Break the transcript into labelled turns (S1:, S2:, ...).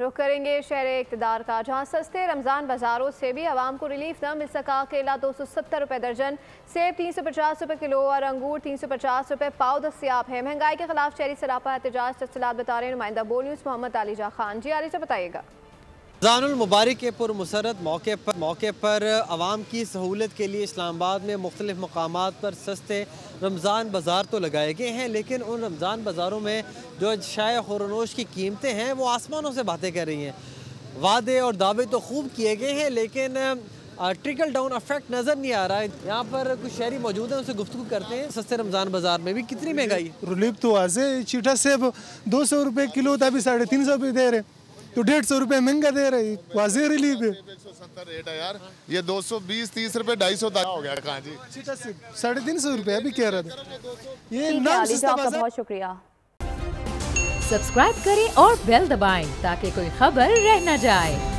S1: रुख करेंगे शहर इक़्तिदार का, जहाँ सस्ते रमज़ान बाज़ारों से भी आवाम को रिलीफ न मिल सका। केला 270 रुपये दर्जन, सेब 350 रुपये किलो और अंगूर 350 रुपये पाव दस्तियाब है। महंगाई के खिलाफ शहरी सरापा एहतजाज तफसीलात बता रहे हैं नुमाइंदा बोल न्यूज़ मोहम्मद अलीजा खान। जी अलीजा बताइएगा।
S2: रमज़ानुल मुबारक के पुरमसरत मौके पर आवाम की सहूलत के लिए इस्लामाबाद में मुख्तलिफ मकामात पर सस्ते रमज़ान बाज़ार तो लगाए गए हैं, लेकिन उन रमज़ान बाज़ारों में जो अशाए खुरनोश की कीमतें हैं वो आसमानों से बातें कर रही हैं। वादे और दावे तो खूब किए गए हैं, लेकिन ट्रिकल डाउन इफेक्ट नज़र नहीं आ रहा है। यहाँ पर कुछ शहरी मौजूद हैं, उनसे गुफ्तगू करते हैं। सस्ते रमज़ान बाज़ार में भी कितनी महंगाई है?
S3: रिलीफ तो वाजे चीटा सेब 200 रुपये किलो था, अभी 350 रुपये दे रहे, तो 150 रुपये महंगा दे रहे, वाजे रिलीफ है।
S4: 170 रेट है यार, ये 220-30 रुपये 250 तक हो गया। कहाँ जी
S3: 350 रुपये अभी कह रहे थे। ये नाम सस्ता बाजार।
S1: बहुत शुक्रिया।
S5: सब्सक्राइब करें और बेल दबाएं ताकि कोई खबर रह न जाए।